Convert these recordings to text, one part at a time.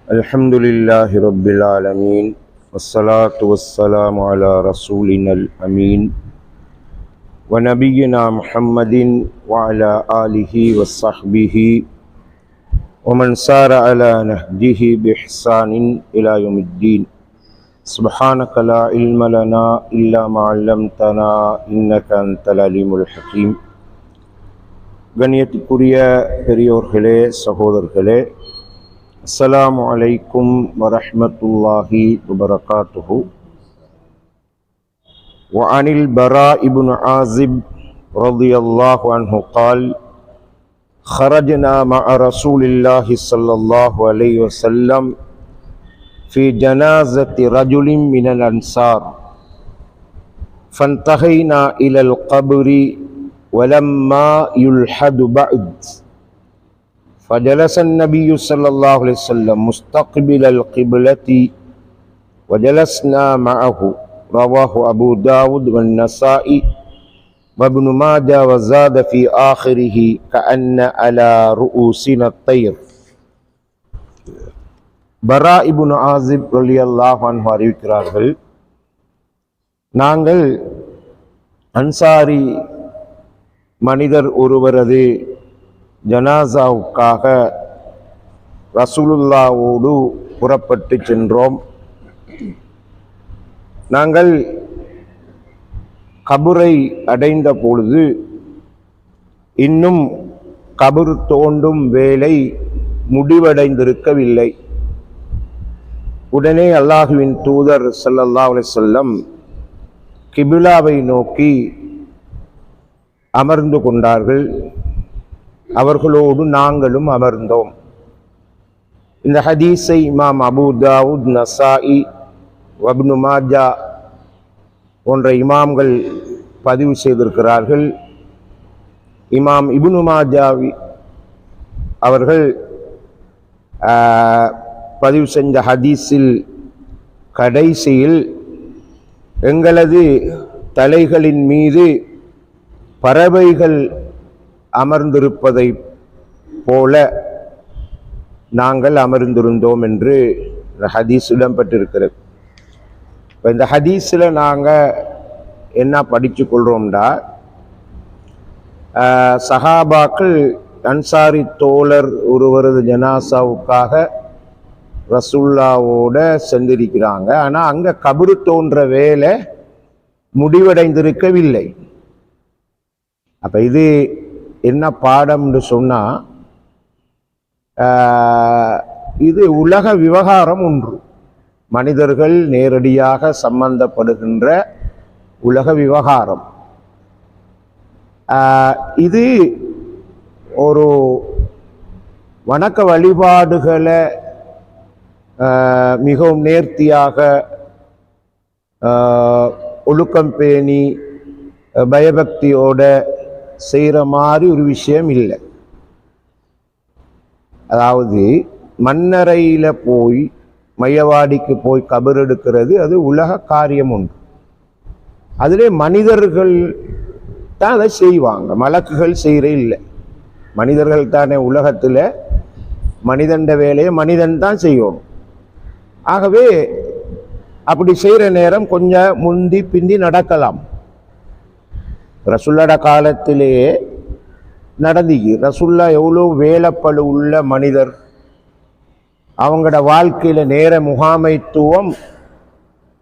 الحمد لله رب العالمين والصلاة والسلام على رسولنا الأمين ونبينا محمد وعلى آله وصحبه ومن سار على نهجه بإحسان إلى يوم الدين سبحانك لا علم لنا إلا ما علمتنا إنك أنت العليم الحكيم. கண்ணியத்துக்குரிய பெரியோர்களே, சகோதரர்களே, அஸ்ஸலாமு அலைக்கும் வரஹ்மத்துல்லாஹி வபரகாத்துஹு. வஅனில் பரா இப்னு ஆஸிப் ரலியல்லாஹு அன்ஹு قال خرجنا مع رسول الله صلى الله عليه وسلم في جنازة رجل من الأنصار فانتهينا إلى القبر ولما يلحد بعد فجلس النبي صلى الله عليه وسلم مستقبل القبلة وجلسنا معه. رواه أبو داود والنسائي وابن ماجه وزاد في آخره كأن على رؤوسنا الطير. பரா இப்னு ஆஸிப் ரலியல்லாஹு அன்ஹு அறிவிக்கிறார்கள், நாங்கள் அன்சாரி மனிதர் ஒருவரது ஜனாசாவுக்காக ரசூலுல்லாவோடு புறப்பட்டு சென்றோம். நாங்கள் கபரை அடைந்த பொழுது இன்னும் கபர் தோண்டும் வேலை முடிவடைந்திருக்கவில்லை. உடனே அல்லாஹுவின் தூதர் ஸல்லல்லாஹு அலைஹி வஸல்லம் கிபிலாவை நோக்கி அமர்ந்து கொண்டார்கள். அவர்களோடு நாங்களும் அமர்ந்தோம். இந்த ஹதீஸை இமாம் அபூ தாவூத், நசாஇ, இப்னு மாஜா போன்ற இமாம்கள் பதிவு செய்திருக்கிறார்கள். இமாம் இப்னு மாஜாவி அவர்கள் பதிவு செஞ்ச ஹதீஸில் கடைசியில் எங்களது தலைகளின் மீது பறவைகள் அமர்ந்திருப்பதை போல நாங்கள் அமர்ந்திருந்தோம் என்று ஹதீஸ் இடம்பெற்றிருக்கிறது. இப்போ இந்த ஹதீஸில் நாங்கள் என்ன படித்து கொள்கிறோம்டா, சஹாபாக்கள் அன்சாரி தோழர் ஒருவரது ஜனாசாவுக்காக ரசூல்லாவோட சென்றிருக்கிறாங்க. ஆனால் அங்கே கபரு தோன்ற வேலை முடிவடைந்திருக்கவில்லை. அப்போ இது என்ன பாடம்னு சொன்னால், இது உலக விவகாரம் ஒன்று, மனிதர்கள் நேரடியாக சம்பந்தப்படுகின்ற உலக விவகாரம். இது ஒரு வணக்க வழிபாடுகளை மிகவும் நேர்த்தியாக ஒழுக்கம் பேணி பயபக்தியோட செய்கிற மாதிரி ஒரு விஷயம் இல்லை. அதாவது மண்ணறையில் போய் மையவாடிக்கு போய் கபர் எடுக்கிறது அது உலக காரியம் ஒன்று. அதிலே மனிதர்கள் தான் அதை செய்வாங்க, மலக்குகள் செய்கிற இல்லை. மனிதர்கள் தானே உலகத்தில் மனிதண்ட வேலையை மனிதன் தான் செய்யணும். ஆகவே அப்படி செய்கிற நேரம் கொஞ்சம் முந்தி பிந்தி நடக்கலாம். ரசுல்லோட காலத்திலேயே நடந்தீங்க. ரசுல்லா எவ்வளோ வேலைப்பழு உள்ள மனிதர். அவங்களோட வாழ்க்கையில் நேர முகாமைத்துவம்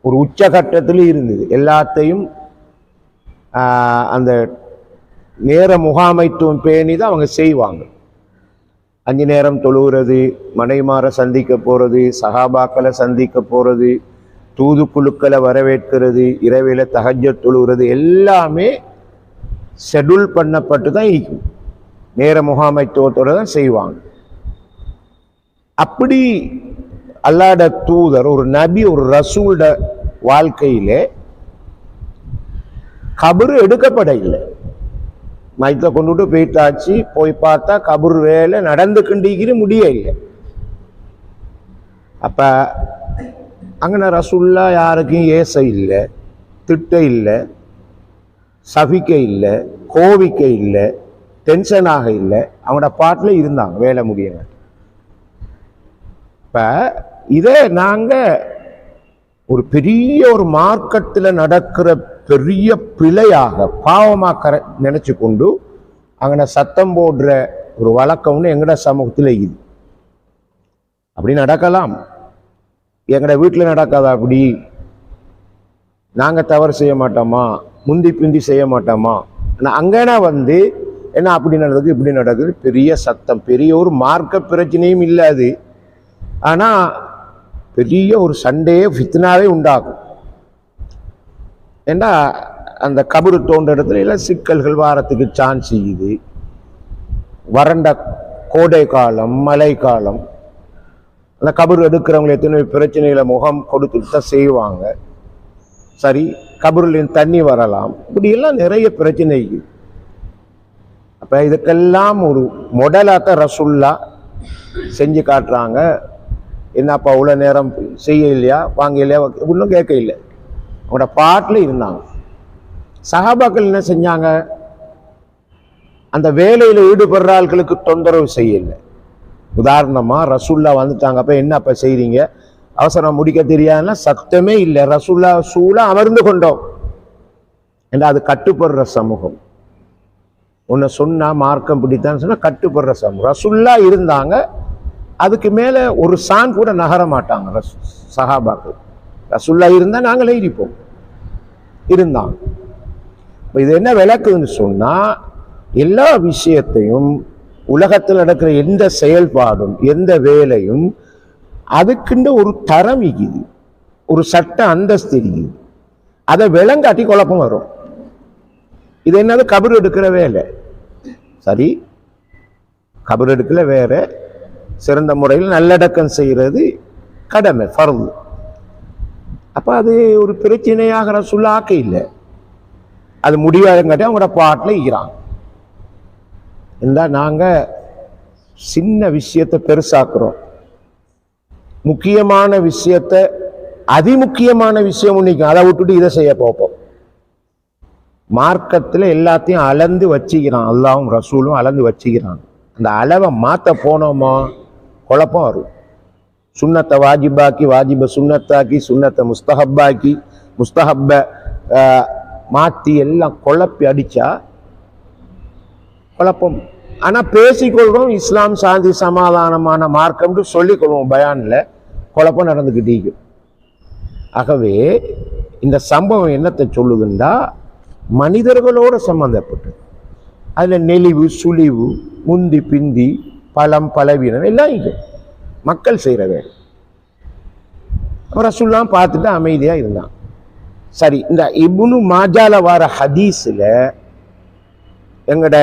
ஒரு உச்சகட்டத்தில் இருந்தது. எல்லாத்தையும் அந்த நேர முகாமைத்துவம் பேணி தான் அவங்க செய்வாங்க. 5 நேரம் தொழுகிறது, மனைமாரை சந்திக்க போகிறது, சஹாபாக்களை சந்திக்க போகிறது, தூதுக்குழுக்களை வரவேற்கிறது, இரவில் தஹஜ்ஜத் தொழுகிறது, எல்லாமே ஷெட்யூல் பண்ணப்பட்டு தான் இருக்கும். நேர முகாமைத்துவத்தோடு தான் செய்வாங்க. அப்படி அல்லாஹ்வுடைய தூதர், ஒரு நபி, ஒரு ரசூலோட வாழ்க்கையில் கபரு எடுக்கப்பட இல்லை. மைத்தை கொண்டுட்டு போயிட்டாச்சு, போய் பார்த்தா கபர் வேலை நடந்துக்கிண்டிக்கிற முடிய இல்லை. அப்போ அங்கே ரசூல்லா யாருக்கும் ஏச இல்லை, திட்ட இல்லை, சபிக்க இல்லை, கோவிக்க இல்லை, டென்ஷனாக இல்லை. அவங்களோட பாட்டில் இருந்தாங்க, வேலை முடியங்க. இப்ப இதை நாங்க ஒரு பெரிய ஒரு மார்க்கத்தில் நடக்கிற பெரிய பிழையாக பாவமாக நினைச்சு கொண்டு அங்கே சத்தம் போடுற ஒரு வழக்கம்னு எங்கட சமூகத்தில் இது. அப்படி நடக்கலாம், எங்கட வீட்டில் நடக்காதா? அப்படி நாங்கள் தவறு செய்ய மாட்டோமா, முந்தி பிந்தி செய்ய மாட்டோமா? ஆனால் அங்கேனா என்ன அப்படி நடக்குது இப்படி நடக்குது, பெரிய சத்தம், பெரிய ஒரு மார்க்க பிரச்சனையும் இல்லாது, ஆனால் பெரிய ஒரு சண்டையே ஃபித்னாவே உண்டாகும். ஏண்டா அந்த கபரு தோன்ற இடத்துல எல்லாம் சிக்கல்கள் வாரத்துக்கு சான்ஸ் செய்யுது. வறண்ட கோடை காலம், மழை காலம், அந்த கபரு எடுக்கிறவங்க எத்தனை பிரச்சனைகளை முகம் கொடுத்துட்டு தான் செய்வாங்க. சரி, கபருலேயும் தண்ணி வரலாம், இப்படியெல்லாம் நிறைய பிரச்சனை. அப்போ இதுக்கெல்லாம் ஒரு மொடலாக ரசுல்லா செஞ்சு காட்டுறாங்க. என்னப்பா அவ்வளோ நேரம் செய்ய இல்லையா, வாங்க இல்லையா, ஒன்றும் கேட்க இல்லை. அவங்களோட பாட்டில் இருந்தாங்க. சஹாபாக்கள் என்ன செஞ்சாங்க, அந்த வேலையில் ஈடுபடுற ஆட்களுக்கு தொந்தரவு செய்யலை. உதாரணமாக ரசுல்லா வந்துட்டாங்க, அப்போ என்னப்பா செய்கிறீங்க, அவசரம் முடிக்க தெரியாதுன்னா சத்தமே இல்லை, ரசுல்லா சூழா அமர்ந்து கொண்டோம் என்று. அது கட்டுப்படுற சமூகம். ஒன்று சொன்னால் மார்க்கம் பிடித்தான்னு சொன்னால் கட்டுப்படுற சமூகம். ரசுல்லா இருந்தாங்க, அதுக்கு மேலே ஒரு சான் கூட நகர மாட்டாங்க சஹாபாக்கள். ரசுல்லா இருந்தால் நாங்களே இருப்போம், இருந்தாங்க. இது என்ன விளக்குதுன்னு சொன்னால், எல்லா விஷயத்தையும் உலகத்தில் நடக்கிற எந்த செயல்பாடும் எந்த வேலையும் அதுக்குண்டு ஒரு தரம் இருக்குது, ஒரு சட்ட அந்தஸ்து இருக்குது. அதை விளங்காட்டி குழப்பம் வரும். இது என்னது, கபர் எடுக்கிற வேலை. சரி, கபர் எடுக்கல வேற, சிறந்த முறையில் நல்லடக்கம் செய்கிறது கடமை, ஃபர்து. அப்போ அது ஒரு பிரச்சனையாக ரசூலுல்லாஹ் இல்லை. அது முடியாதுங்காட்டி அவங்களோட பாட்டில் இருக்கிறாங்க. இந்த நாங்கள் சின்ன விஷயத்தை பெருசாக்குறோம், முக்கியமான விஷயத்தை அதிமுக்கியமான விஷயம் நிற்கும், அதை விட்டுட்டு இதை செய்ய பார்ப்போம். மார்க்கத்தில் எல்லாத்தையும் அளந்து வச்சுக்கிறான், அல்லாஹ்வும் ரசூலும் அளந்து வச்சுக்கிறான். அந்த அளவை மாற்ற போனோமா குழப்பம் வரும். சுன்னத்தை வாஜிபாக்கி, வாஜிப சுன்னத்தாக்கி, சுன்னத்தை முஸ்தஹப்பாக்கி, முஸ்தஹப்ப மாற்றி எல்லாம் குழப்பி அடித்தா குழப்பம். ஆனால் பேசிக்கொள்கிறோம் இஸ்லாம் சாந்தி சமாதானமான மார்க்கம்னு சொல்லிக்கொள்வோம், பயானில் குழப்பம் நடந்துக்கிட்டே. ஆகவே இந்த சம்பவம் என்னத்தை சொல்லுதுண்டா, மனிதர்களோடு சம்பந்தப்பட்டது. அதில் நெளிவு சுழிவு முந்தி பிந்தி பலம் பலவீனம் எல்லாம் இது மக்கள் செய்கிற வேலை. ரசூலுல்லாஹ் பார்த்துட்டு அமைதியாக இருந்தான். சரி, இந்த இப்னு மாஜால வார ஹதீஸில் எங்கட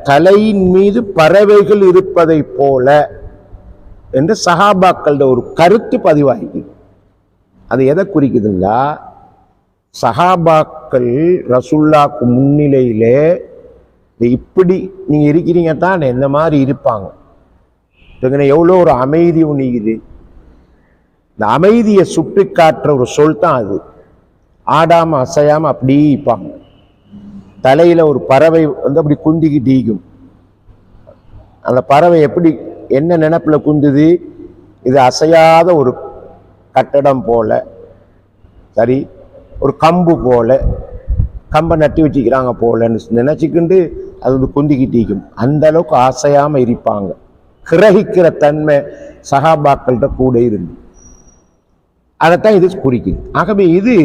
தலையின் மீது பறவைகள் இருப்பதை போல என்று சஹாபாக்களோட ஒரு கருத்து பதிவாகி. அது எதை குறிக்குதுங்களா, சஹாபாக்கள் ரசூலுல்லாஹ்க்கு முன்னிலையிலே இப்படி நீங்க இருக்கிறீங்க தான் இந்த மாதிரி இருப்பாங்க. எவ்வளோ ஒரு அமைதி உணிக்குது. இந்த அமைதியை சுட்டி காட்டுற ஒரு சொல் தான் அது. ஆடாம அசையாம அப்படி இருப்பாங்க. தலையில ஒரு பறவை அப்படி குந்திக்கிட்டு ஈக்கும். அந்த பறவை எப்படி என்ன நினைப்புல குந்துது, இது அசையாத ஒரு கட்டடம் போல, சரி ஒரு கம்பு போல, கம்பை நட்டி வச்சுக்கிறாங்க போலன்னு நினைச்சுக்கிண்டு அது வந்து குந்திக்கிட்டு ஈக்கும். அந்த அளவுக்கு அசையாம இருப்பாங்க. கிரகிக்கிற தன்மை சஹாபாக்கள்கிட்ட கூட இருந்து, அதைத்தான் இது குறிக்குது. ஆகவே இது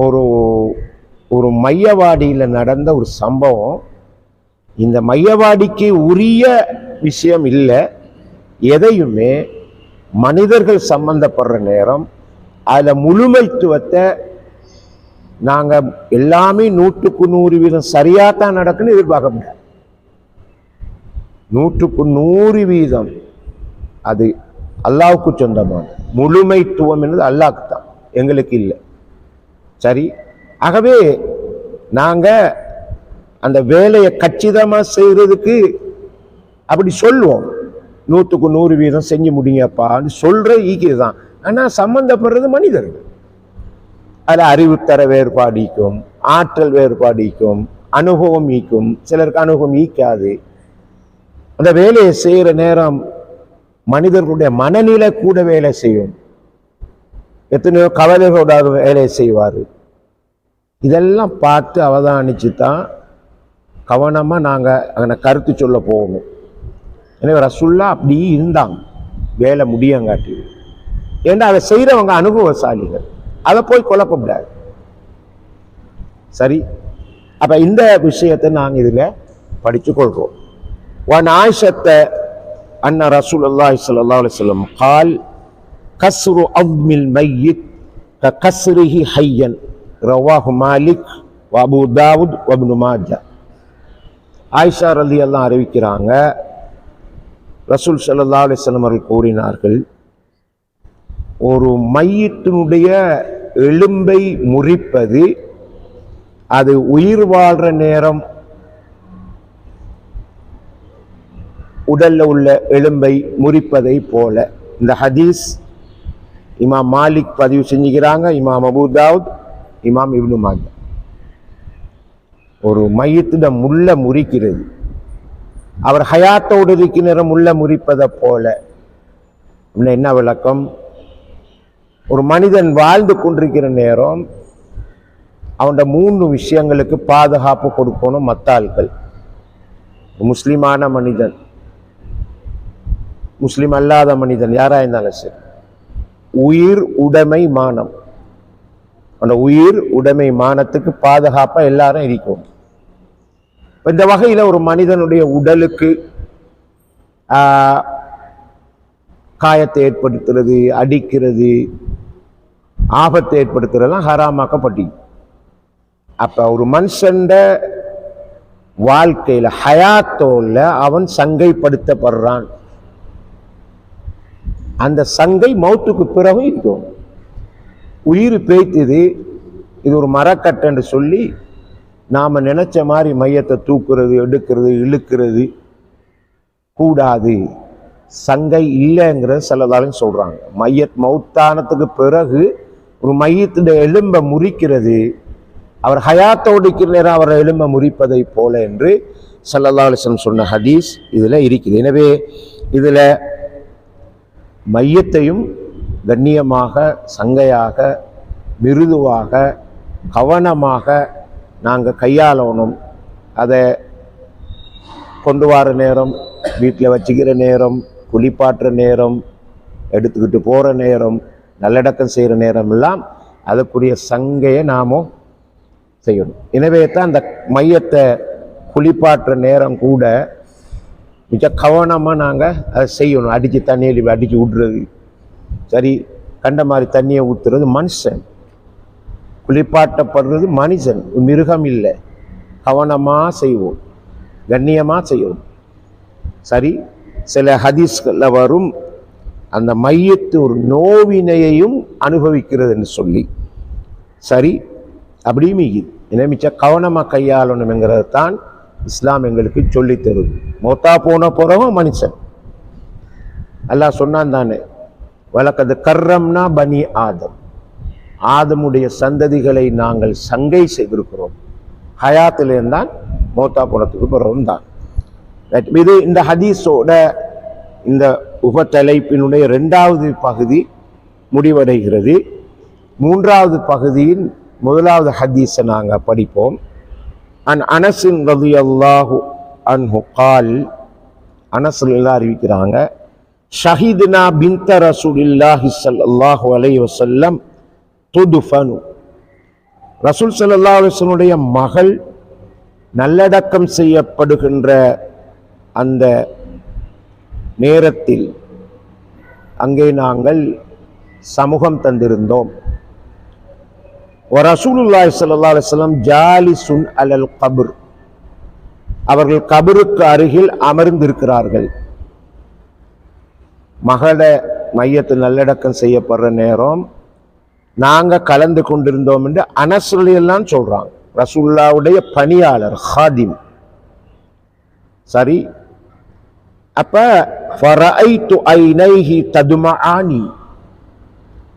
ஒரு ஒரு மையவாடியில் நடந்த ஒரு சம்பவம். இந்த மையவாடிக்கு உரிய விஷயம் இல்லை. எதையுமே மனிதர்கள் சம்பந்தப்படுற நேரம் அதில் முழுமைத்துவத்தை நாங்கள் எல்லாமே 100% சரியாத்தான் நடக்குன்னு எதிர்பார்க்க முடியாது. 100% அது அல்லாஹ்வுக்கு சொந்தமான முழுமைத்துவம் என்பது அல்லாஹ்க்கு தான், எங்களுக்கு இல்லை. சரி, ஆகவே நாங்கள் அந்த வேலையை கச்சிதமாக செய்கிறதுக்கு அப்படி சொல்லுவோம், 100% செஞ்சு முடிங்கப்பான்னு சொல்கிற ஈக்கிது தான். ஆனால் சம்பந்தப்படுறது மனிதர்கள். அதில் அறிவுத்தர வேறுபாடிக்கும், ஆற்றல் வேறுபாடிக்கும், அனுபவம் ஈக்கும். சிலருக்கு அனுபவம் ஈக்காது. அந்த வேலையை செய்கிற நேரம் மனிதர்களுடைய மனநிலை கூட வேலை செய்யும். எத்தனையோ கவலைகளோட வேலை செய்வார். இதெல்லாம் பார்த்து அவதானிச்சு தான் கவனமாக நாங்கள் அங்கே கருத்து சொல்ல போகணும். எனவே ரசூல்லா அப்படி இருந்தாங்க, வேலை முடியங்காட்டி. ஏன்னா அதை செய்கிறவங்க அனுபவசாலிகள், அதை போய் குழப்ப முடியாது. சரி, அப்போ இந்த விஷயத்தை நாங்கள் இதில் படித்து கொள்கிறோம். ஒன் ஆயிஷத்தை அன்ன ரசூலுல்லாஹி ஸல்லல்லாஹு அலைஹி வஸல்லம் قال كسر عظم الميت ككسره حيا رواه مالك وابو داود وابن ماجه. ஆயிஷா ரலியல்லாஹு அறிவிக்கிறாங்க, ரசூல் ஸல்லல்லாஹு அலைஹி வஸல்லம் அவர்கள் கூறினார்கள், ஒரு மையத்தினுடைய எலும்பை முறிப்பது அது உயிர் வாழ்ற நேரம் உடல்ல உள்ள எலும்பை முறிப்பதை போல. இந்த ஹதீஸ் இமாம் மாலிக் பதிவு செஞ்சுக்கிறாங்க, இமாம் அபூ தாவூத், இமாம் இப்னு மாஜா. ஒரு மையத்திட முள்ள முறிக்கிறது, அவர் ஹயாத்தோடு இருக்கிற முள்ள முறிப்பதை போல. என்ன விளக்கம்? ஒரு மனிதன் வாழ்ந்து கொண்டிருக்கிற நேரம் அவனோட 3 விஷயங்களுக்கு பாதுகாப்பு கொடுக்கணும். மத்தாள்கள், முஸ்லிமான மனிதன், முஸ்லிம் அல்லாத மனிதன் யாரா இருந்தாலும் சரி, உயிர் உடைமை மானம், அந்த உயிர் உடைமை மானத்துக்கு பாதுகாப்பா எல்லாரும் இருக்கும். இந்த வகையில் ஒரு மனிதனுடைய உடலுக்கு காயத்தை ஏற்படுத்துறது, அடிக்கிறது, ஆபத்தை ஏற்படுத்துறதுலாம் ஹராமாக்கப்பட்டி. அப்ப ஒரு மனுஷன் வாழ்க்கையில ஹயாத்தோல அவன் சங்கைப்படுத்தப்படுறான். அந்த சங்கை மௌத்துக்கு பிறகு இருக்கும். உயிர் பேய்த்தது, இது ஒரு மரக்கட்டன்னு சொல்லி நாம நினைச்ச மாதிரி மையத்தை தூக்குறது, எடுக்கிறது, இழுக்கிறது கூடாது. சங்கை இல்லைங்கிறது சிலதாலும் சொல்றாங்க. மையத் மௌத்தானத்துக்கு பிறகு ஒரு மையத்துடைய எலும்பை முறிக்கிறது அவர் ஹயாத்தோடு நேரம் அவர் எலும்பை முறிப்பதை போல என்று ஸல்லல்லாஹு அலைஹி வஸல்லம் சொன்ன ஹதீஸ் இதுல இருக்குது. எனவே இதுல மையத்தையும் கண்ணியமாக, சங்கையாக, மிருதுவாக, கவனமாக நாங்கள் கையாளணும். அதை கொண்டு வர நேரம், வீட்டில் வச்சுக்கிற நேரம், குளிப்பாட்டுற நேரம், எடுத்துக்கிட்டு போகிற நேரம், நல்லடக்கம் செய்கிற நேரம் எல்லாம் அதுக்குரிய சங்கையை நாமும் செய்யணும். எனவே தான் அந்த மையத்தை குளிப்பாட்டுற நேரம் கூட மிக கவனமாக நாங்கள் அதை செய்யணும். அடித்து தண்ணியில் அடித்து விட்றது சரி, கண்ட மாதிரி தண்ணியை ஊற்றுறது மனுஷன், குளிப்பாட்டப்படுறது மனுஷன், மிருகம் இல்லை. கவனமாக செய்வோம், கண்ணியமாக செய்வோம். சரி, சில ஹதீஸ்களில் வரும் அந்த மையத்து ஒரு நோவினையையும் அனுபவிக்கிறதுன்னு சொல்லி, சரி அப்படி மிகுது. எனவே மிச்ச கவனமாக கையாளணுங்கிறது தான் இஸ்லாம் எங்களுக்கு சொல்லி தருது. மௌத்தா போன பிறகும் மனுஷன், அல்லாஹ் சொன்னான் தானே, வலக்கது கர்ரம்னா பனி ஆதம், ஆதமுடைய சந்ததிகளை நாங்கள் சங்கை செய்திருக்கிறோம். ஹயாத்திலேருந்தான் மௌத்தா போனத்துக்கு பிறகும் தான். இது இந்த ஹதீஸோட இந்த உபத்தலைப்பினுடைய 2வது பகுதி முடிவடைகிறது. 3வது பகுதியின் 1வது ஹதீஸை நாங்கள் படிப்போம். அன் அனஸின் ரலியல்லாஹு அன்ஹு கால், அனஸ் எல்லாம் அறிவிக்கிறாங்க, ஷஹீதுனா பின்த ரசூலில்லாஹி ஸல்லல்லாஹு அலைஹி வஸல்லம் துதுஃபனு, ரசூல் ஸல்லல்லாஹு அலைஹி வஸல்லுடைய மகள் நல்லடக்கம் செய்யப்படுகின்ற அந்த நேரத்தில் அங்கே நாங்கள் சமூகம் தந்திருந்தோம். ரசூலுல்லாஹி ஸல்லல்லாஹு அலைஹி வஸல்லம் ஜாலிசுன் அலல் கப்ர், அவர்கள் கபருக்கு அருகில் அமர்ந்திருக்கிறார்கள். மகள மையத்து நல்லடக்கம் செய்யப்படுற நேரம் நாங்க கலந்து கொண்டிருந்தோம் என்று அனஸ் எல்லாம் சொல்றாங்க. ரசூலுல்லாஹ்வுடைய பணியாளர், ஹாதிம். சரி, அப்ப ஃபரஐது ஐனைஹி ததுமஆனி,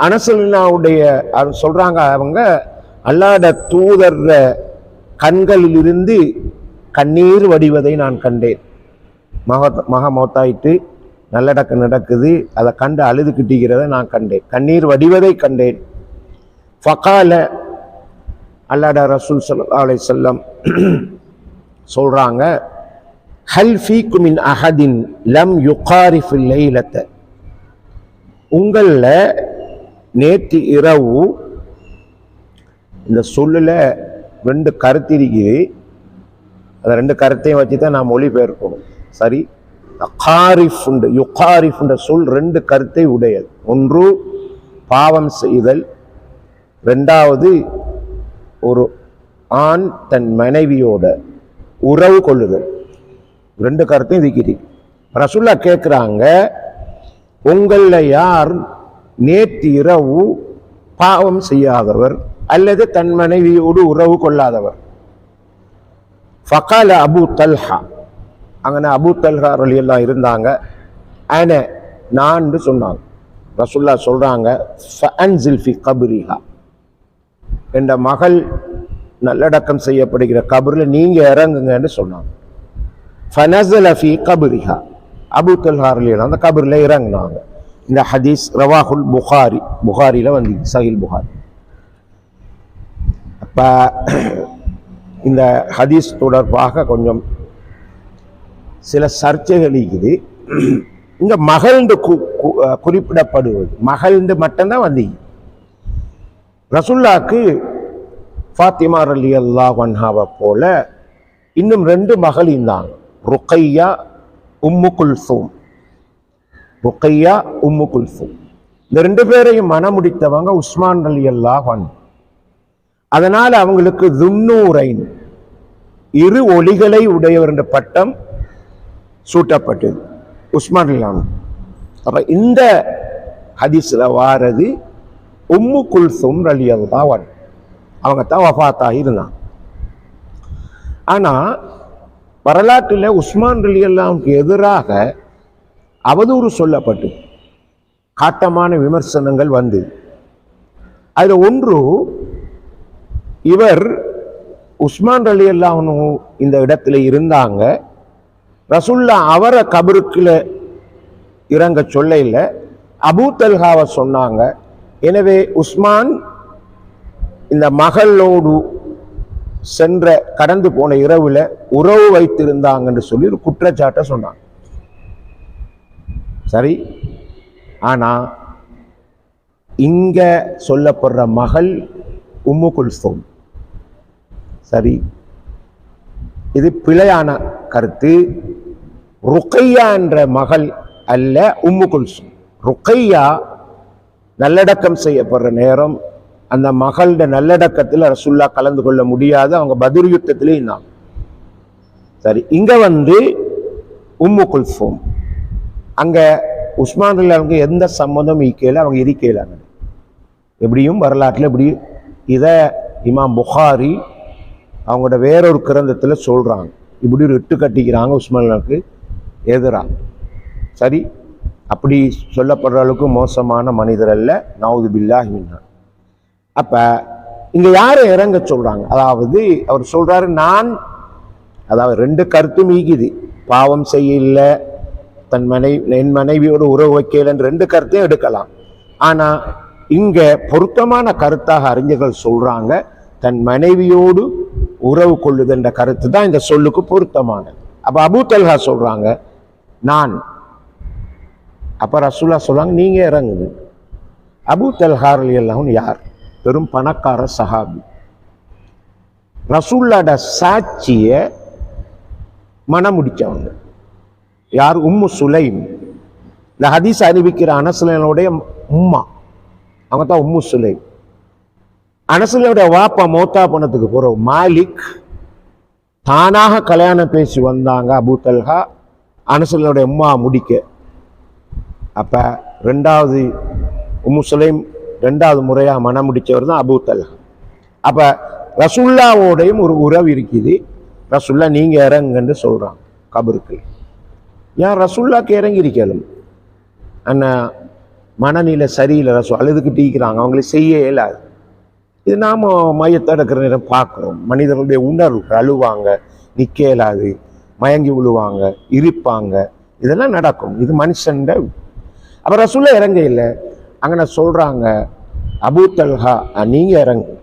அனஸுல்லாவுடைய சொல்றாங்க, அவங்க அல்லாஹ்வுடைய தூதர் கண்களில் இருந்து கண்ணீர் வடிவதை நான் கண்டேன். மக மௌத்தாயிட்டு நல்லடக்கம் நடக்குது, அதை கண்டு அழுது கிட்டிக்கிறத நான் கண்டேன், கண்ணீர் வடிவதை கண்டேன். ஃபகால அல்லாஹ் ரசூல் ஸல்லல்லாஹு அலைஹி வஸல்லம் சொல்றாங்க, ஹல் ஃபீக்கும் மின் அஹதின் லம் யுகாரிஃபில் லைலத, உங்களில் நேற்று இரவு, இந்த சொல்லுல 2 கருத்து இருக்குது, அந்த 2 கருத்தையும் வச்சு தான் நான் மொழிபெயர்க்கணும். சரி, யுகாரிஃப் என்ற சொல் 2 கருத்தை உடையது. ஒன்று பாவம் செய்தல், 2வது ஒரு ஆண் தன் மனைவியோட உறவு கொள்ளுதல். 2 கருத்தையும் இருக்கிறது. ரசூலுல்லாஹ் கேட்குறாங்க, உங்களில் யார் நேற்று இரவு பாவம் செய்யாதவர் அல்லது தன் மனைவியோடு உறவு கொள்ளாதவர்? ஃபகால அபு தல்ஹா, அங்கே அபு தல்ஹா ரலியல்லாஹு இருந்தாங்க. நான் சொன்னாங்க. ரசூலுல்லாஹ் சொல்றாங்க, ஃபஅன்ஸில் ஃபி கப்ரிஹா, என்ற மகள் நல்லடக்கம் செய்யப்படுகிற கபரில் நீங்க இறங்குங்கன்னு சொன்னாங்க. ஃபனஸல ஃபி கப்ரிஹா, அபு தல்ஹா ரலியல்லாஹு அந்த கபரில் இறங்கினாங்க. இந்த ஹதீஸ் ரவாஹுல் புகாரி, புகாரியில் வந்து சஹீல் புகாரி. அப்ப இந்த ஹதீஸ் தொடர்பாக கொஞ்சம் சில சர்ச்சைகள் இருக்குது. இங்க மகள்ந்து குறிப்பிடப்படுவது, மகள்ந்து மட்டும்தான் வந்து ரசூலுல்லாஹ்க்கு ஃபாத்திமா ரலியல்லாஹு அன்ஹாவை போல இன்னும் 2 மகள் இருந்தாங்க, ருக்கையா உம்மு குல்சூம். ருக்கையா உம்மு குல்சூம், இந்த 2 பேரையும் மனமுடித்தவங்க உஸ்மான் ரலியல்லாஹு அன்ஹு. அதனால் அவங்களுக்கு துன்னூரைன், 2 ஒளிகளை உடையவர் என்ற பட்டம் சூட்டப்பட்டது உஸ்மான் ரலியல்லாஹு அன்ஹு. அப்ப இந்த ஹதீஸ்ல வாரது உம்மு குல்சூம் ரலியல்லாஹு அன்ஹா, அவங்க தான் வஃபாத்தாகி இருந்தாங்க. ஆனா வரலாற்றில் உஸ்மான் ரலியல்லாஹு அன்ஹுக்கு எதிராக அவதூறு சொல்லப்பட்டு காட்டமான விமர்சனங்கள் வந்து, அதுல ஒன்று, இவர் உஸ்மான் ரலியல்லாஹு அன்ஹு இந்த இடத்துல இருந்தாங்க, ரசூலுல்லாஹ் அவரை கபருக்குள்ள இறங்க சொல்ல இல்லை, அபூ தல்ஹாவை சொன்னாங்க. எனவே உஸ்மான் இந்த மகளோடு சென்ற கடந்து போன இரவுல உறவு வைத்திருந்தாங்கன்னு சொல்லி ஒரு குற்றச்சாட்டை சொன்னாங்க. சரி, ஆனா இங்க சொல்லப்படுற மகள் உம்மு குல்சூம். சரி, இது பிழையான கருத்து. ருக்கையா என்ற மகள் அல்ல உம்மு குல்சூம். ருக்கையா நல்லடக்கம் செய்யப்படுற நேரம் அந்த மகளோட நல்லடக்கத்தில் ரசூலுல்லாஹ் கலந்து கொள்ள முடியாது, அவங்க பத்ர் யுத்தத்திலே இருந்தாங்க. சரி, இங்க வந்து உம்மு குல்சூம், அங்க உஸ்மான் ரலியல்லாஹு எந்த சம்மதம் ஈக்கையில அவங்க இருக்கையிலாங்க. எப்படியும் வரலாற்றில் இப்படி இதை இமாம் புகாரி அவங்களோட வேறொரு கிரந்தத்தில் சொல்றாங்க. இப்படி ஒரு இட்டு கட்டிக்கிறாங்க உஸ்மானுக்கு எதிராக. சரி, அப்படி சொல்லப்படுற அளவுக்கு மோசமான மனிதர் அல்ல, நவுது பில்லாஹி மின்ஹு. அப்ப இங்க யாரை இறங்க சொல்றாங்க? அதாவது அவர் சொல்றாரு, நான், அதாவது 2 கருத்தும் ஈகுது, பாவம் செய்யல, என் மனைவியோடு உறவு வைக்கலன்னு 2 கருத்தையும் எடுக்கலாம். ஆனா இங்க பொருத்தமான கருத்தாக அறிஞர்கள் சொல்றாங்க, தன் மனைவியோடு உறவு கொள்ளுதுன்ற கருத்து தான் இந்த சொல்லுக்கு பொருத்தமானது. அப்ப அபூ தல்ஹா சொல்றாங்க நான், அப்ப ரசூலுல்லாஹ் சொல்றாங்க நீங்க இறங்குது. அபூ தல்ஹா ரலியல்லாஹு அன்ஹு யார்? பெரும் பணக்கார சஹாபி. ரசூலுல்லாஹ்ட சாட்சிய மனமுடிச்சவங்க. யார்? உம்மு சுலைம். இந்த ஹதீஸ் அறிவிக்கிற அனசுடைய உம்மா, அவங்க தான் உம்மு சுலைம். அனசுடைய வாப்பா மௌத்தா போனதுக்கு போற மாலிக் தானாக கல்யாணம் பேசி வந்தாங்க அபூ தல்ஹா அனசுடைய உம்மா முடிக்க. அப்ப 2வது உம்மு சுலைம் 2வது முறையா மனம் முடிச்சவர் தான் அபூ தல்ஹா. அப்ப ரசூலுல்லாஹ்வோடையும் ஒரு உறவு இருக்குது. ரசூலுல்லாஹ் நீங்க இறங்குன்னு சொல்றாங்க கபருக்கு. ஏன் ரசூலுல்லாஹ்க்கு இறங்கி இருக்கலும்? அண்ணா மனநிலை சரியில்லை, ரசூல் அழுதுகிட்டு இருக்கிறாங்க, அவங்களை செய்ய இயலாது. இது நாம மையத்தை எடுக்கிற நேரம் பார்க்குறோம். மனிதர்களுடைய உணர்வு, அழுவாங்க, நிற்க இயலாது, மயங்கி விழுவாங்க, இருப்பாங்க, இதெல்லாம் நடக்கும். இது மனுஷன். அப்ப ரசூலுல்லாஹ் இறங்க இல்லை. அங்கே சொல்றாங்க, அபூ தல்ஹா நீங்க இறங்கு.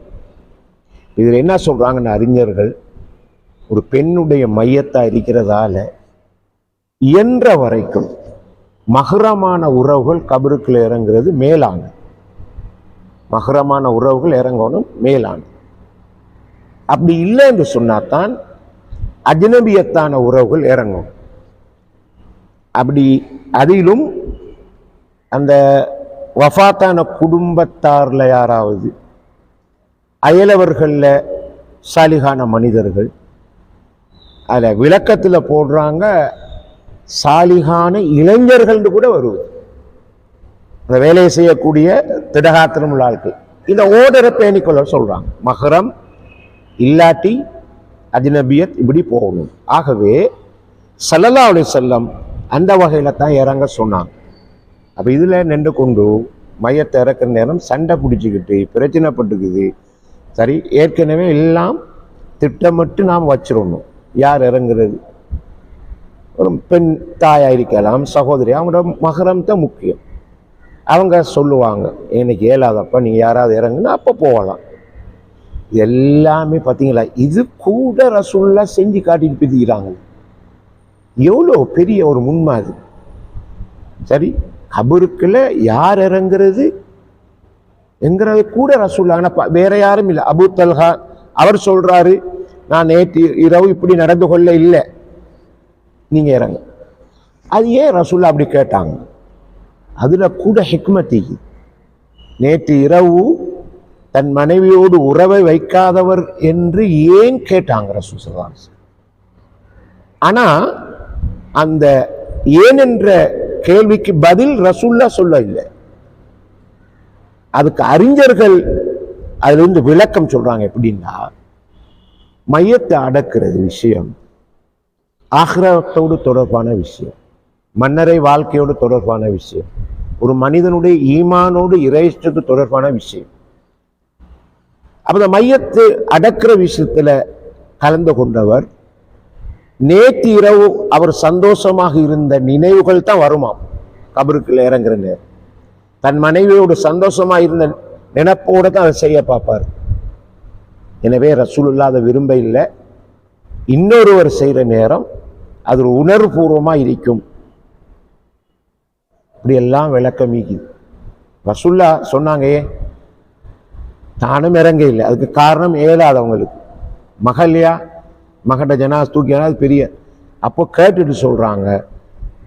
இதுல என்ன சொல்றாங்கன்னு அறிஞர்கள், ஒரு பெண்ணுடைய மையத்தா இருக்கிறதால இயன்ற வரைக்கும் மஹ்ரமான உறவுகள் கபருக்குள்ள இறங்குறது மேலான, மஹ்ரமான உறவுகள் இறங்கணும் மேலான. அப்படி இல்லை என்று சொன்னாதான் அஜ்னபியத்தான உறவுகள் இறங்கும். அப்படி அதிலும் அந்த வஃபாத்தான குடும்பத்தார்ல யாராவது அயலவர்கள்ல சாலிகான மனிதர்கள், அதில் விளக்கத்தில் போடுறாங்க சாலிகான இளைஞர்கள் கூட வருவது, அந்த வேலையை செய்யக்கூடிய திடகாத்திரம் உள்ள ஆட்கள். இந்த ஓடரை பேணிக்கொள்ள சொல்றாங்க. மஹரம் இல்லாட்டி அஜ்னபியத் இப்படி போகணும். ஆகவே ஸல்லல்லாஹு அலைஹி வஸல்லம் அந்த வகையில தான் இறங்க சொன்னாங்க. அப்ப இதுல நின்று கொண்டு மையத்தை இறக்குற நேரம் சண்டை பிடிச்சிக்கிட்டு பிரச்சனைப்பட்டுக்குது. சரி, ஏற்கனவே எல்லாம் திட்டமிட்டு நாம் வச்சிடணும். யார் இறங்குறது, ஒரு பெண் தாயா இருக்கலாம், சகோதரி, அவங்களோட மகரம் தான் முக்கியம். அவங்க சொல்லுவாங்க, எனக்கு ஏலாதப்பா நீங்க யாராவது இறங்குன்னா அப்போ போகலாம். எல்லாமே பார்த்தீங்களா, இது கூட ரசூலுல்லாஹ் செஞ்சு காட்டிட்டு பிரிக்கிறாங்க. எவ்வளோ பெரிய ஒரு முன்மாதிரி. சரி, கபருக்குள்ள யார் இறங்குறது என்கிறது கூட ரசூலுல்லாஹ். ஆனால் வேற யாரும் இல்லை. அபூ தல்ஹா அவர் சொல்றாரு, நான் நேற்று இரவு இப்படி நடந்து கொள்ள இல்லை, நீங்க இறங்க. அது ஏன் ரசூலுல்லாஹ் அப்படி கேட்டாங்க? அதுல கூட ஹிக்மத். நேற்று இரவு தன் மனைவியோடு உறவை வைக்காதவர் என்று ஏன் கேட்டாங்க ரசூலுல்லாஹ் ஸல்லல்லாஹு அலைஹி வஸல்லம். ஆனா அந்த ஏன் என்ற கேள்விக்கு பதில் ரசூலுல்லாஹ் சொல்ல இல்லை. அதுக்கு அறிஞர்கள் அதுல இருந்து விளக்கம் சொல்றாங்க. எப்படின்னா, மையத்தை அடக்கிறது விஷயம் ஆகிரத்தோடு தொடர்பான விஷயம், மன்னரை வாழ்க்கையோடு தொடர்பான விஷயம், ஒரு மனிதனுடைய ஈமானோடு இறைஷ்டத்து தொடர்பான விஷயம். அப்ப இந்த மையத்தை அடக்கிற விஷயத்துல கலந்து கொண்டவர் நேற்று இரவு அவர் சந்தோஷமாக இருந்த நினைவுகள் தான் வருமாம். கபருக்குள்ள இறங்குற நேரம் தன் மனைவியோடு சந்தோஷமா இருந்த நினைப்போட தான் அதை செய்ய பார்ப்பார். எனவே ரசூலுல்லாஹ் அதை விரும்ப இல்லை. இன்னொருவர் செய்யற நேரம் அது ஒரு உணர்வுபூர்வமா இருக்கும். இப்படி எல்லாம் விளக்கமிக்குது. ரசூலுல்லாஹ் சொன்னாங்க, தானும் இறங்க இல்லை. அதுக்கு காரணம் ஏழாதவங்களுக்கு. மகள்யா மகட்ட ஜனாஸ் தூக்கினா அது பெரிய. அப்போ கேட்டுட்டு சொல்றாங்க,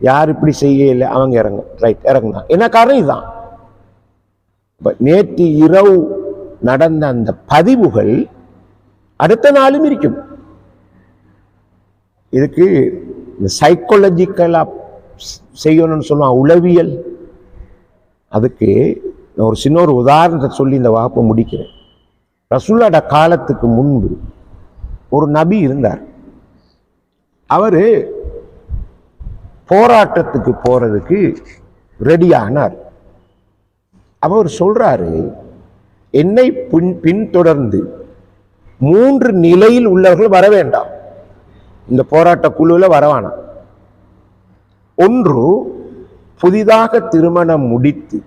யார் இப்படி செய்ய இல்லை, அவங்க இறங்க. ரைட், இறங்குனா என்ன காரணம்? இதுதான். நேற்று இரவு நடந்த அந்த பதிவுகள் அடுத்த நாளும் இருக்கும். இதுக்கு சைக்காலஜிக்கலா செய்யணும்னு சொல்லுவாங்க, உளவியல். அதுக்கு ஒரு சின்ன ஒரு உதாரணத்தை சொல்லி இந்த வகுப்பை முடிக்கிறேன். ரசூலுல்லாஹ் காலத்துக்கு முன்பு ஒரு நபி இருந்தார். அவரு போராட்டத்துக்கு போறதுக்கு ரெடியானார். அவர் சொல்றாரு, என்னை பின்தொடர்ந்து 3 நிலையில் உள்ளவர்கள் வர வேண்டாம், இந்த போராட்ட குழுவில் வரவானாம். ஒன்று, புதிதாக திருமணம் முடித்து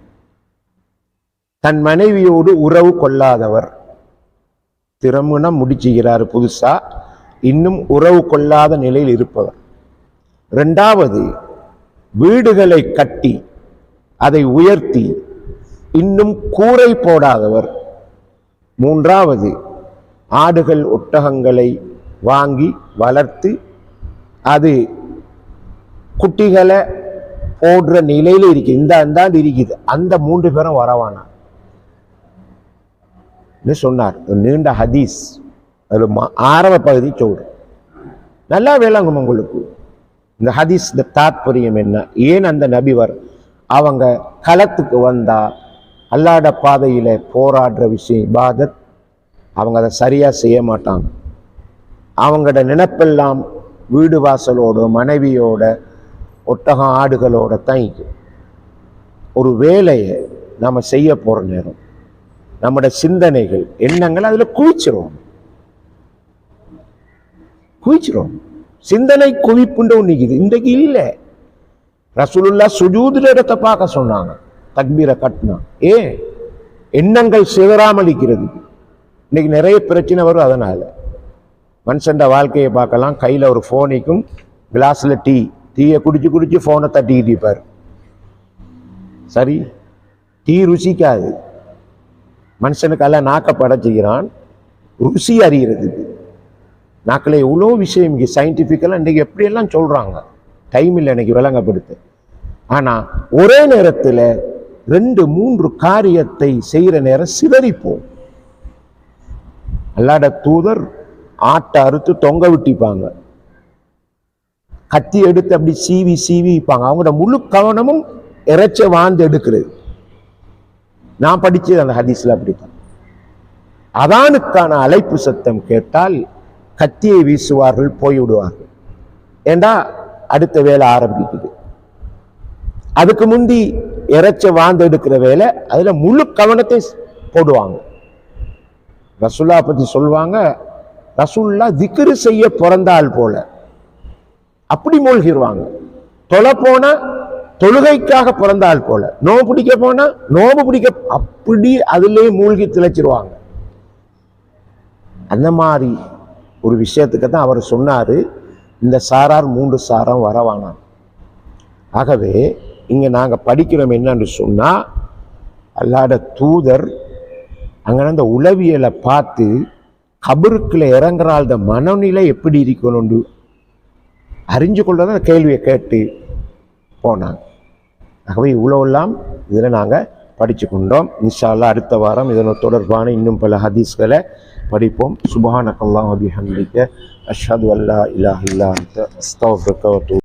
தன் மனைவியோடு உறவு கொள்ளாதவர். திருமணம் முடிச்சுகிறார் புதுசா, இன்னும் உறவு கொள்ளாத நிலையில் இருப்பவர். 2வது, வீடுகளை கட்டி அதை உயர்த்தி இன்னும் கூரை போடாதவர். 3வது, ஆடுகள் ஒட்டகங்களை வாங்கி வளர்த்து அது குட்டிகளை போடுற நிலையில இருக்கு. இந்த இருக்குது. அந்த 3 பேரும் வரவானா சொன்னார். நீண்ட ஹதீஸ், அது ஆரம்ப பகுதி சொல்றேன், நல்லா விளங்கும் உங்களுக்கு. இந்த ஹதீஸ் தாத்பரியம் என்ன, ஏன் அந்த நபிவர் அவங்க களத்துக்கு வந்தா அல்லாஹ்ட பாதையில போராடுற விஷயம் இபாதத், அவங்க அதை சரியா செய்ய மாட்டாங்க. அவங்களோட நினைப்பெல்லாம் வீடு வாசலோட மனைவியோட ஒட்டகம் ஆடுகளோட தான். ஒரு வேலையை நாம செய்ய போற நேரம் நம்மட சிந்தனைகள் எண்ணங்கள் அதுல குவிச்சிரும். சிந்தனை குவிப்புண்டு ஒன்றுக்குது, இன்றைக்கு இல்லை. ரசூலுல்லாஹ் சுஜூதுல இடத்தை பார்க்க சொன்னாங்க, தக்பீரை கட்டினா. எண்ணங்கள் சிதறாமலிக்கிறது. இன்னைக்கு நிறைய பிரச்சனை வரும். அதனால மனுஷன் வாழ்க்கையை பார்க்கலாம், கையில ஒரு போனிக்கும் கிளாஸ்ல டீயை குடிச்சு போனை தட்டிக்கிட்டு இருப்பார். சரி, டீ ருசிக்காது. மனுஷனுக்கு எல்லாம் நாக்க படைச்சுக்கிறான், ருசி அறிகிறதுக்கு. நாக்கில் எவ்வளோ விஷயம் இங்கே சயின்டிஃபிக்கலாக இன்றைக்கி எப்படியெல்லாம் சொல்கிறாங்க, டைம் இல்லை எனக்கு விளங்கப்படுத்த. ஆனால் ஒரே நேரத்தில் 2-3 காரியத்தை செய்கிற நேரம் சிதறிப்போம். அல்லாஹ்வுடைய தூதர் ஆட்டை அறுத்து தொங்க விட்டிப்பாங்க, கத்தி எடுத்து அப்படி சீவிப்பாங்க. அவங்களோட முழு கவனமும் இறைச்ச வாழ்ந்து எடுக்கிறது. நான் படிச்சது அந்த ஹதீஸ்ல அப்படித்தான். அதானுக்கான அழைப்பு சத்தம் கேட்டால் கத்தியை வீசுவார்கள், போய்விடுவார்கள். ஏண்டா அடுத்த வேலை ஆரம்பிக்குது. அதுக்கு முந்தி இறைச்ச வாழ்ந்து எடுக்கிற வேலை, அதுல முழு கவனத்தை போடுவாங்க. ரசூல்லா பத்தி சொல்லுவாங்க, ரசூல்லா திக்ரு செய்ய பிறந்தால் போல அப்படி மூழ்கிடுவாங்க. தொலை போனா தொழுகைக்காக பிறந்தால் போல, நோம்பு பிடிக்க போனா நோம்பு பிடிக்க, அப்படி அதிலே மூழ்கி திளைச்சிருவாங்க. அந்த மாதிரி ஒரு விஷயத்துக்கு தான் அவர் சொன்னாரு, இந்த சாரார் 3 சாரம் வரவானாம். ஆகவே இங்க நாங்க படிக்கிறோம் என்னன்னு சொன்னா, அல்லாஹ்வுடைய தூதர் அங்கே அந்த உளவியலை பார்த்து கபருக்குள்ள இறங்குறாள் மனநிலை எப்படி இருக்கணும்னு அறிஞ்சு கொள்ளதான் அந்த கேள்வியை கேட்டு போனாங்க. ஆகவே இவ்வளோலாம் இதில் நாங்கள் படித்து கொண்டோம். இன்ஷா அல்லாஹ் அடுத்த வாரம் இதனோட தொடர்பான இன்னும் பல ஹதீஸ்களை படிப்போம். சுப்ஹானக்கல்லாஹு வ பிஹம்திக அஷ்ஹது அல்லா இலாஹ இல்லா அன்த அஸ்தக்ஃபிருக வ அத்தூபு